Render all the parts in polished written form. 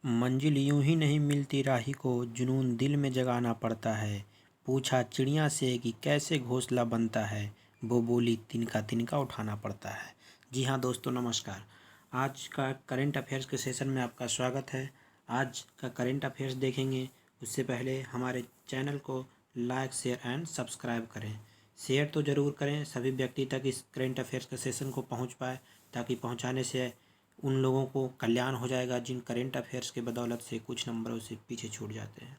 मंजिल यूं ही नहीं मिलती राही को, जुनून दिल में जगाना पड़ता है। पूछा चिड़िया से कि कैसे घोंसला बनता है, वो बोली तिनका तिनका उठाना पड़ता है। जी हाँ दोस्तों, नमस्कार। आज का करंट अफेयर्स के सेशन में आपका स्वागत है। आज का करंट अफेयर्स देखेंगे, उससे पहले हमारे चैनल को लाइक, शेयर एंड सब्सक्राइब करें। शेयर तो ज़रूर करें, सभी व्यक्ति तक इस करंट अफेयर्स के सेशन को पहुँच पाए, ताकि पहुँचाने से उन लोगों को कल्याण हो जाएगा जिन करंट अफेयर्स के बदौलत से कुछ नंबरों से पीछे छूट जाते हैं।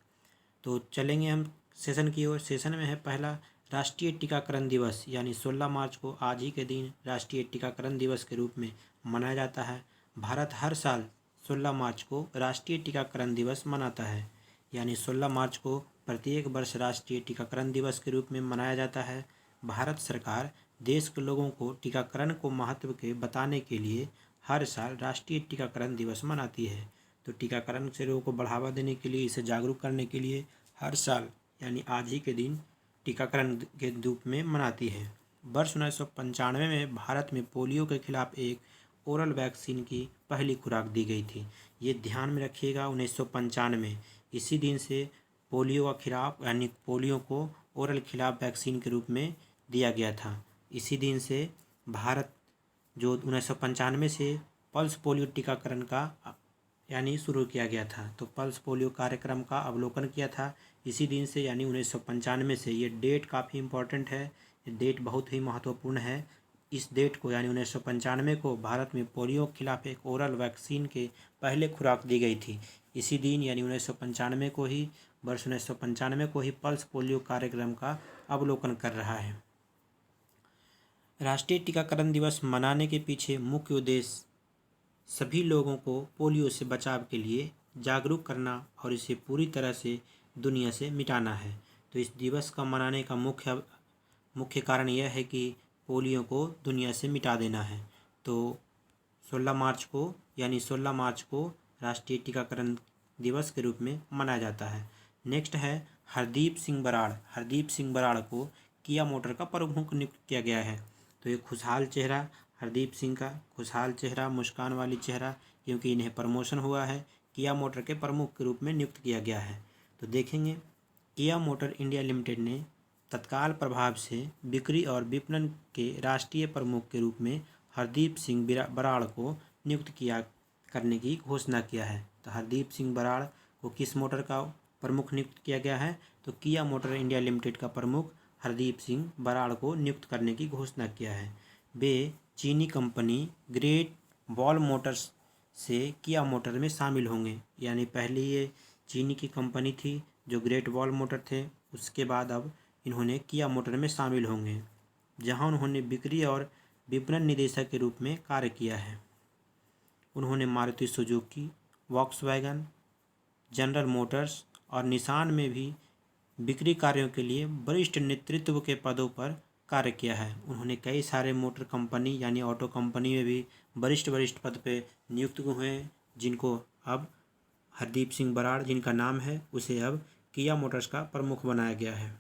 तो चलेंगे हम सेशन की ओर। सेशन में है पहला, राष्ट्रीय टीकाकरण दिवस, यानी 16 मार्च को आज ही के दिन राष्ट्रीय टीकाकरण दिवस के रूप में मनाया जाता है। भारत हर साल 16 मार्च को राष्ट्रीय टीकाकरण दिवस मनाता है, यानी 16 मार्च को प्रत्येक वर्ष राष्ट्रीय टीकाकरण दिवस के रूप में मनाया जाता है। भारत सरकार देश के लोगों को टीकाकरण को महत्व के बताने के लिए हर साल राष्ट्रीय टीकाकरण दिवस मनाती है। तो टीकाकरण से लोगों को बढ़ावा देने के लिए, इसे जागरूक करने के लिए हर साल यानी आज ही के दिन टीकाकरण के रूप में मनाती है। वर्ष 1995 में भारत में पोलियो के खिलाफ एक ओरल वैक्सीन की पहली खुराक दी गई थी। ये ध्यान में रखिएगा, 1995 इसी दिन से पोलियो का खिलाफ यानी पोलियो को ओरल खिलाफ वैक्सीन के रूप में दिया गया था। इसी दिन से भारत जो 1995 से पल्स पोलियो टीकाकरण का यानी शुरू किया गया था। तो पल्स पोलियो कार्यक्रम का अवलोकन किया था इसी दिन से, यानी 1995 से। ये डेट काफ़ी इम्पोर्टेंट है, ये डेट बहुत ही महत्वपूर्ण है। इस डेट को यानी 1995 को भारत में पोलियो के खिलाफ एक ओरल वैक्सीन के पहले खुराक दी गई थी। इसी दिन यानी 1995 को ही, वर्ष 1995 को ही पल्स पोलियो कार्यक्रम का अवलोकन कर रहा है। राष्ट्रीय टीकाकरण दिवस मनाने के पीछे मुख्य उद्देश्य सभी लोगों को पोलियो से बचाव के लिए जागरूक करना और इसे पूरी तरह से दुनिया से मिटाना है। तो इस दिवस का मनाने का मुख्य कारण यह है कि पोलियो को दुनिया से मिटा देना है। तो 16 मार्च को यानी 16 मार्च को राष्ट्रीय टीकाकरण दिवस के रूप में मनाया जाता है। नेक्स्ट है हरदीप सिंह बराड़। हरदीप सिंह बराड़ को किया मोटर का प्रमुख नियुक्त किया गया है। तो ये खुशहाल चेहरा हरदीप सिंह का, खुशहाल चेहरा, मुस्कान वाली चेहरा, क्योंकि इन्हें प्रमोशन हुआ है, किया मोटर के प्रमुख के रूप में नियुक्त किया गया है। तो देखेंगे, किया मोटर इंडिया लिमिटेड ने तत्काल प्रभाव से बिक्री और विपणन के राष्ट्रीय प्रमुख के रूप में हरदीप सिंह बराड़ को नियुक्त करने की घोषणा किया है। तो हरदीप सिंह बराड़ को किस मोटर का प्रमुख नियुक्त किया गया है? तो किया मोटर इंडिया लिमिटेड का प्रमुख हरदीप सिंह बराड़ को नियुक्त करने की घोषणा किया है। वे चीनी कंपनी ग्रेट वॉल मोटर्स से किया मोटर में शामिल होंगे, यानी पहले ये चीनी की कंपनी थी जो ग्रेट वॉल मोटर थे, उसके बाद अब इन्होंने किया मोटर में शामिल होंगे, जहां उन्होंने बिक्री और विपणन निदेशक के रूप में कार्य किया है। उन्होंने Maruti Suzuki, Volkswagen, general Motors और निसान में भी बिक्री कार्यों के लिए वरिष्ठ नेतृत्व के पदों पर कार्य किया है। उन्होंने कई सारे मोटर कंपनी यानी ऑटो कंपनी में भी वरिष्ठ पद पे नियुक्त हुए हैं, जिनको अब हरदीप सिंह बराड़ जिनका नाम है, उसे अब किया मोटर्स का प्रमुख बनाया गया है।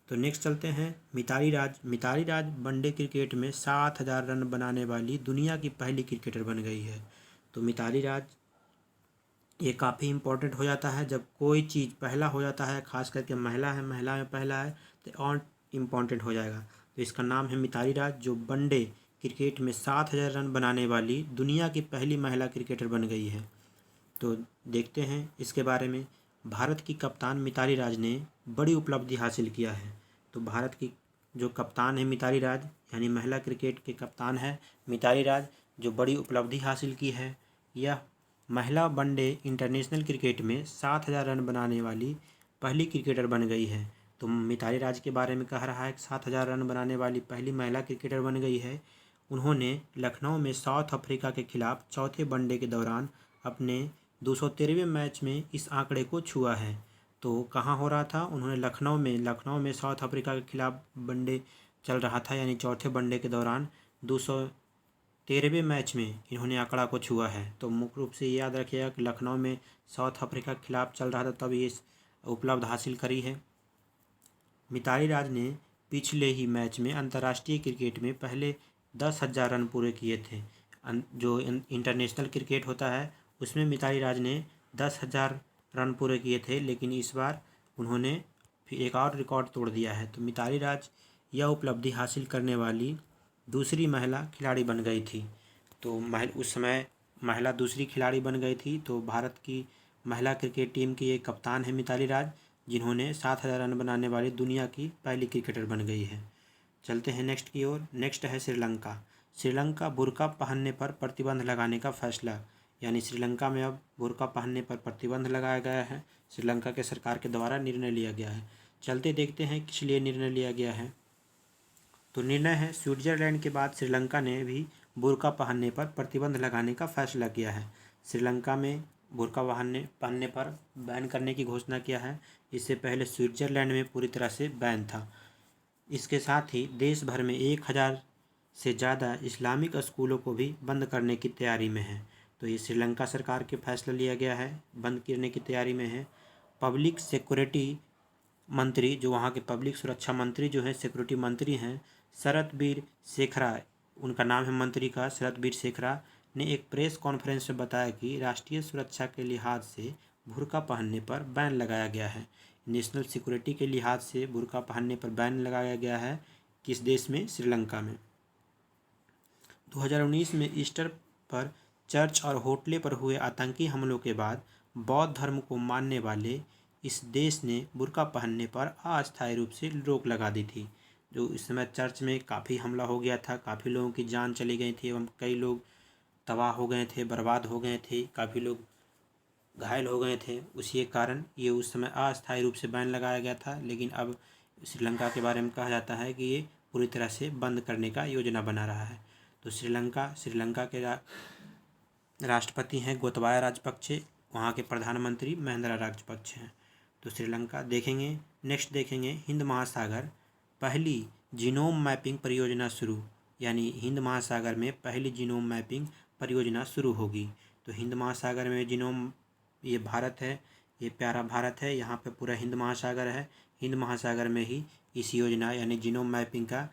तो नेक्स्ट चलते हैं मिताली राज। मिताली राज वनडे क्रिकेट में 7000 रन बनाने वाली दुनिया की पहली क्रिकेटर बन गई है। तो मिताली राज, ये काफ़ी इम्पोर्टेंट हो जाता है जब कोई चीज़ पहला हो जाता है, खास करके महिला में पहला है तो और इम्पोर्टेंट हो जाएगा। तो इसका नाम है मिताली राज, जो वनडे क्रिकेट में 7000 रन बनाने वाली दुनिया की पहली महिला क्रिकेटर बन गई है। तो देखते हैं इसके बारे में। भारत की कप्तान मिताली राज ने बड़ी उपलब्धि हासिल किया है। तो भारत की जो कप्तान है मिताली राज, यानी महिला क्रिकेट के कप्तान है मिताली राज, जो बड़ी उपलब्धि हासिल की है। यह महिला वनडे इंटरनेशनल क्रिकेट में 7000 रन बनाने वाली पहली क्रिकेटर बन गई है। तो मिताली राज के बारे में कह रहा है कि 7000 रन बनाने वाली पहली महिला क्रिकेटर बन गई है। उन्होंने लखनऊ में साउथ अफ्रीका के खिलाफ चौथे वनडे के दौरान अपने 213वें मैच में इस आंकड़े को छुआ है। तो कहाँ हो रहा था? उन्होंने लखनऊ में साउथ अफ्रीका के खिलाफ वनडे चल रहा था, यानी चौथे वनडे के दौरान 213वें मैच में इन्होंने आंकड़ा को छुआ है। तो मुख्य रूप से याद रखिएगा कि लखनऊ में साउथ अफ्रीका के खिलाफ चल रहा था, तब ये उपलब्धि हासिल करी है। मिताली राज ने पिछले ही मैच में अंतर्राष्ट्रीय क्रिकेट में पहले 10,000 रन पूरे किए थे। जो इंटरनेशनल क्रिकेट होता है उसमें मिताली राज ने 10,000 रन पूरे किए थे, लेकिन इस बार उन्होंने फिर एक और रिकॉर्ड तोड़ दिया है। तो मिताली राज यह उपलब्धि हासिल करने वाली दूसरी महिला खिलाड़ी बन गई थी। तो उस समय महिला दूसरी खिलाड़ी बन गई थी। तो भारत की महिला क्रिकेट टीम की एक कप्तान है मिताली राज, जिन्होंने 7,000 रन बनाने वाली दुनिया की पहली क्रिकेटर बन गई है। चलते हैं नेक्स्ट की ओर। नेक्स्ट है श्रीलंका। श्रीलंका बुर्का पहनने पर प्रतिबंध लगाने का फैसला, यानी श्रीलंका में अब बुर्का पहनने पर प्रतिबंध लगाया गया है। श्रीलंका के सरकार के द्वारा निर्णय लिया गया है। चलते देखते हैं किस लिए निर्णय लिया गया है। तो निर्णय है, स्विट्जरलैंड के बाद श्रीलंका ने भी बुर्का पहनने पर प्रतिबंध लगाने का फैसला किया है। श्रीलंका में बुर्का पहनने पर बैन करने की घोषणा किया है। इससे पहले स्विट्जरलैंड में पूरी तरह से बैन था। इसके साथ ही देश भर में 1,000 से ज़्यादा इस्लामिक स्कूलों को भी बंद करने की तैयारी में है। तो ये श्रीलंका सरकार के फैसला लिया गया है, बंद करने की तैयारी में है। पब्लिक सिक्योरिटी मंत्री, जो वहाँ के पब्लिक सुरक्षा मंत्री जो है, सिक्योरिटी मंत्री हैं, शरतबीर शेखरा, उनका नाम है मंत्री का, शरतबीर शेखरा ने एक प्रेस कॉन्फ्रेंस में बताया कि राष्ट्रीय सुरक्षा के लिहाज से बुर्का पहनने पर बैन लगाया गया है। नेशनल सिक्योरिटी के लिहाज से बुर्का पहनने पर बैन लगाया गया है। किस देश में? श्रीलंका में। 2019 में ईस्टर पर चर्च और होटलों पर हुए आतंकी हमलों के बाद बौद्ध धर्म को मानने वाले इस देश ने बुर्का पहनने पर अस्थायी रूप से रोक लगा दी थी। जो इस समय चर्च में काफ़ी हमला हो गया था, काफ़ी लोगों की जान चली गई थी एवं कई लोग तबाह हो गए थे, बर्बाद हो गए थे, काफ़ी लोग घायल हो गए थे। उसी के कारण ये उस समय अस्थायी रूप से बैन लगाया गया था। लेकिन अब श्रीलंका के बारे में कहा जाता है कि ये पूरी तरह से बंद करने का योजना बना रहा है। तो श्रीलंका के राष्ट्रपति हैं गोतबाया राजपक्षे, वहाँ के प्रधानमंत्री महिंद्रा राजपक्षे हैं। तो श्रीलंका देखेंगे। नेक्स्ट देखेंगे हिंद महासागर, पहली जीनोम मैपिंग परियोजना शुरू, यानी हिंद महासागर में पहली जीनोम मैपिंग परियोजना शुरू होगी। तो हिंद महासागर में जीनोम, ये भारत है, ये प्यारा भारत है, यहाँ पे पूरा हिंद महासागर है। हिंद महासागर में ही इस योजना यानी जीनोम मैपिंग का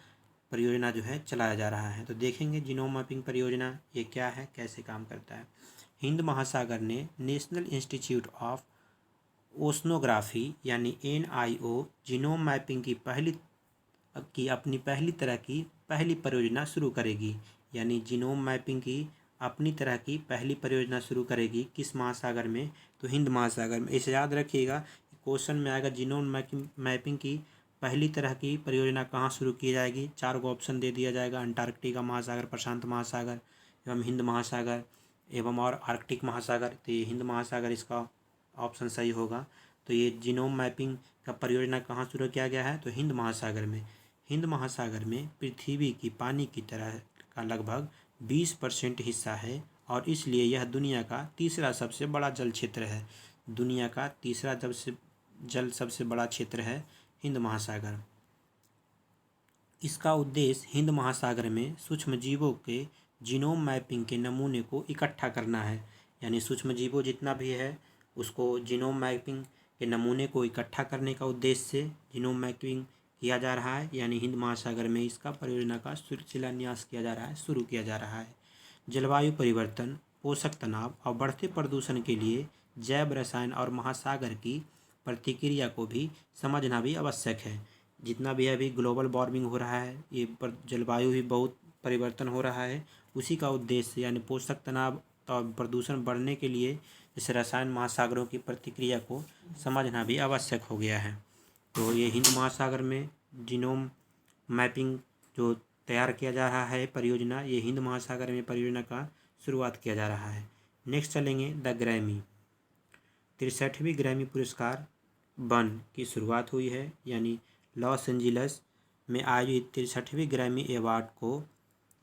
परियोजना जो है चलाया जा रहा है। तो देखेंगे जीनोम मैपिंग परियोजना ये क्या है, कैसे काम करता है। हिंद महासागर ने नेशनल इंस्टीट्यूट ऑफ ओशनोग्राफी यानी NIO जीनोम मैपिंग की अपनी पहली तरह की पहली परियोजना शुरू करेगी, यानी जीनोम मैपिंग की अपनी तरह की पहली परियोजना शुरू करेगी। किस महासागर में? तो हिंद महासागर में। इसे याद रखिएगा, क्वेश्चन में आएगा जीनोम मैपिंग की पहली तरह की परियोजना कहाँ शुरू की जाएगी। 4 को ऑप्शन दे दिया जाएगा, अंटार्कटिका महासागर, प्रशांत महासागर एवं हिंद महासागर एवं और आर्कटिक महासागर। तो ये हिंद महासागर इसका ऑप्शन सही होगा। तो ये जीनोम मैपिंग का परियोजना कहाँ शुरू किया गया है? तो हिंद महासागर में। हिंद महासागर में पृथ्वी की पानी की तरह का लगभग 20% हिस्सा है और इसलिए यह दुनिया का तीसरा सबसे बड़ा जल क्षेत्र है। दुनिया का तीसरा सबसे बड़ा क्षेत्र है हिंद महासागर। इसका उद्देश्य हिंद महासागर में सूक्ष्म जीवों के जीनोम मैपिंग के नमूने को इकट्ठा करना है, यानी सूक्ष्म जीवों जितना भी है उसको जीनोम मैपिंग के नमूने को इकट्ठा करने का उद्देश्य से जीनोम मैपिंग किया जा रहा है, यानी हिंद महासागर में इसका परियोजना का शिलान्यास किया जा रहा है, शुरू किया जा रहा है। जलवायु परिवर्तन, पोषक तनाव और बढ़ते प्रदूषण के लिए जैव रसायन और महासागर की प्रतिक्रिया को भी समझना भी आवश्यक है। जितना भी अभी ग्लोबल वार्मिंग हो रहा है, ये जलवायु भी बहुत परिवर्तन हो रहा है, उसी का उद्देश्य यानी पोषक तनाव और प्रदूषण बढ़ने के लिए जैसे रसायन महासागरों की प्रतिक्रिया को समझना भी आवश्यक हो गया है। तो ये हिंद महासागर में जीनोम मैपिंग जो तैयार किया जा रहा है परियोजना, ये हिंद महासागर में परियोजना का शुरुआत किया जा रहा है। नेक्स्ट चलेंगे द ग्रैमी। 63वीं ग्रैमी पुरस्कार बन की शुरुआत हुई है, यानी लॉस एंजिल्स में आयोजित 63वीं ग्रैमी अवार्ड को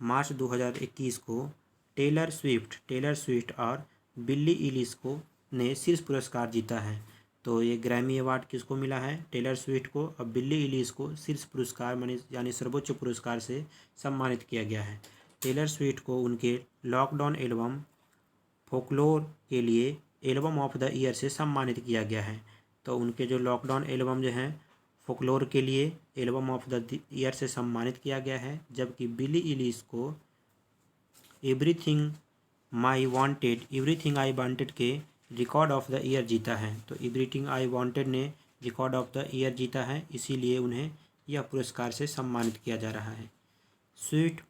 मार्च 2021 को टेलर स्विफ्ट और बिल्ली इलिश को ने शीर्ष पुरस्कार जीता है। तो ये ग्रैमी अवार्ड किसको मिला है? टेलर स्विफ्ट को और बिल्ली इलिश को शीर्ष पुरस्कार यानी सर्वोच्च पुरस्कार से सम्मानित किया गया है। टेलर स्विफ्ट को उनके लॉकडाउन एल्बम फोकलोर के लिए एल्बम ऑफ द ईयर से सम्मानित किया गया है। तो उनके जो लॉकडाउन एल्बम जो हैं फोकलोर के लिए एल्बम ऑफ द ईयर से सम्मानित किया गया है, जबकि बिली इलिश को एवरीथिंग आई वांटेड के रिकॉर्ड ऑफ द ईयर जीता है। तो एवरीथिंग आई वांटेड ने रिकॉर्ड ऑफ द ईयर जीता है, इसीलिए उन्हें यह पुरस्कार से सम्मानित किया जा रहा है। स्वीट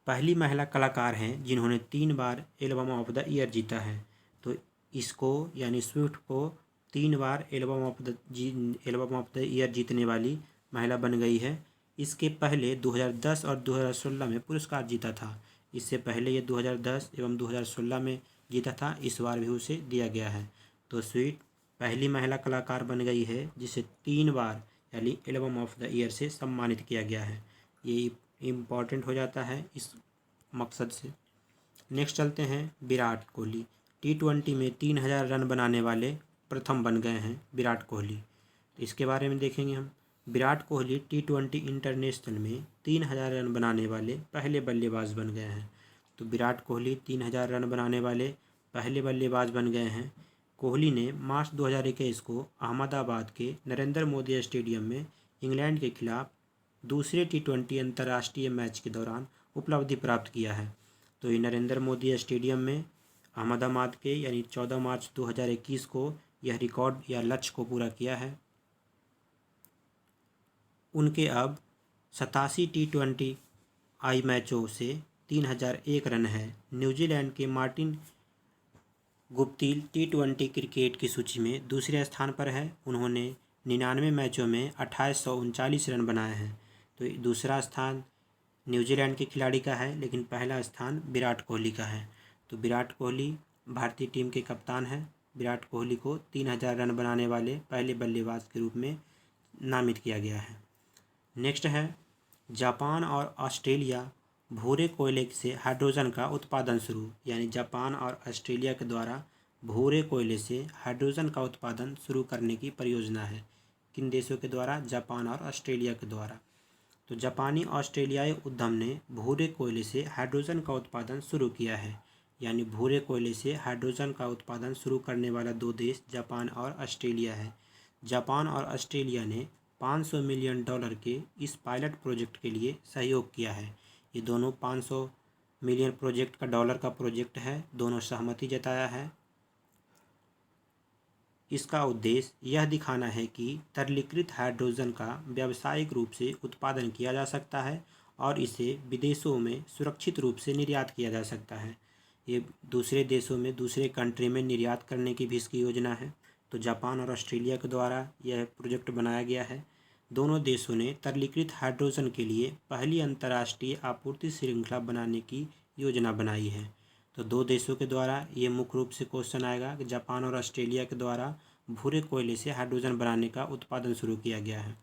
पहली महिला कलाकार हैं जिन्होंने 3 बार एल्बम ऑफ द ईयर जीता है। तो इसको यानी स्विफ्ट को 3 बार एल्बम ऑफ द ईयर जीतने वाली महिला बन गई है। इसके पहले 2010 और 2016 में पुरस्कार जीता था। इससे पहले ये 2010 एवं 2016 में जीता था, इस बार भी उसे दिया गया है। तो स्वीट पहली महिला कलाकार बन गई है जिसे 3 बार यानी एल्बम ऑफ द ईयर से सम्मानित किया गया है। ये इम्पॉर्टेंट हो जाता है इस मकसद से। नेक्स्ट चलते हैं विराट कोहली। T20 में 3000 रन बनाने वाले प्रथम बन गए हैं विराट कोहली। तो इसके बारे में देखेंगे हम। विराट कोहली T20 इंटरनेशनल में 3000 रन बनाने वाले पहले बल्लेबाज बन गए हैं। तो विराट कोहली 3000 रन बनाने वाले पहले बल्लेबाज बन गए हैं। कोहली ने मार्च 2021 को अहमदाबाद के नरेंद्र मोदी स्टेडियम में इंग्लैंड के खिलाफ दूसरे T20 अंतर्राष्ट्रीय मैच के दौरान उपलब्धि प्राप्त किया है। तो ये नरेंद्र मोदी स्टेडियम में अहमदाबाद के यानी 14 मार्च 2021 को यह रिकॉर्ड या लक्ष्य को पूरा किया है। उनके अब 87 T20 आई मैचों से 3001 रन है। न्यूजीलैंड के मार्टिन गुप्तिल T20 क्रिकेट की सूची में दूसरे स्थान पर है। उन्होंने 99 मैचों में 2839 रन बनाए हैं। तो दूसरा स्थान न्यूजीलैंड के खिलाड़ी का है, लेकिन पहला स्थान विराट कोहली का है। तो विराट कोहली भारतीय टीम के कप्तान हैं। विराट कोहली को 3000 रन बनाने वाले पहले बल्लेबाज के रूप में नामित किया गया है। नेक्स्ट है जापान और ऑस्ट्रेलिया भूरे कोयले से हाइड्रोजन का उत्पादन शुरू। यानी जापान और ऑस्ट्रेलिया के द्वारा भूरे कोयले से हाइड्रोजन का उत्पादन शुरू करने की परियोजना है। किन देशों के द्वारा? जापान और ऑस्ट्रेलिया के द्वारा। तो जापानी ऑस्ट्रेलियाई उद्यम ने भूरे कोयले से हाइड्रोजन का उत्पादन शुरू किया है। यानी भूरे कोयले से हाइड्रोजन का उत्पादन शुरू करने वाला 2 देश जापान और ऑस्ट्रेलिया है। जापान और ऑस्ट्रेलिया ने $500 मिलियन के इस पायलट प्रोजेक्ट के लिए सहयोग किया है। ये दोनों $500 मिलियन डॉलर का प्रोजेक्ट है। दोनों सहमति जताया है। इसका उद्देश्य यह दिखाना है कि तरलीकृत हाइड्रोजन का व्यावसायिक रूप से उत्पादन किया जा सकता है और इसे विदेशों में सुरक्षित रूप से निर्यात किया जा सकता है। ये दूसरे देशों में, दूसरे कंट्री में निर्यात करने की भी इसकी योजना है। तो जापान और ऑस्ट्रेलिया के द्वारा यह प्रोजेक्ट बनाया गया है। दोनों देशों ने तरलीकृत हाइड्रोजन के लिए पहली अंतर्राष्ट्रीय आपूर्ति श्रृंखला बनाने की योजना बनाई है। तो 2 देशों के द्वारा ये मुख्य रूप से क्वेश्चन आएगा कि जापान और ऑस्ट्रेलिया के द्वारा भूरे कोयले से हाइड्रोजन बनाने का उत्पादन शुरू किया गया है।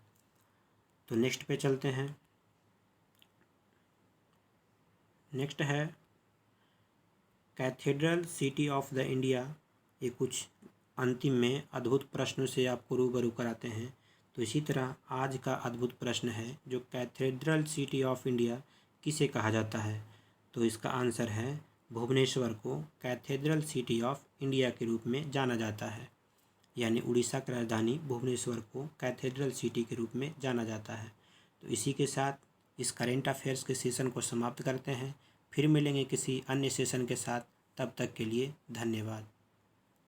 तो नेक्स्ट पे चलते हैं। नेक्स्ट है cathedral city of the India. ये कुछ अंतिम में अद्भुत प्रश्नों से आपको रूबरू कराते हैं। तो इसी तरह आज का अद्भुत प्रश्न है, जो कैथेड्रल सिटी ऑफ इंडिया किसे कहा जाता है? तो इसका आंसर है भुवनेश्वर को कैथेड्रल सिटी ऑफ इंडिया के रूप में जाना जाता है। यानी उड़ीसा की राजधानी भुवनेश्वर को कैथेड्रल सिटी के रूप में जाना जाता है। तो इसी के साथ इस करेंट अफेयर्स के सेशन को समाप्त करते हैं। फिर मिलेंगे किसी अन्य सेशन के साथ। तब तक के लिए धन्यवाद।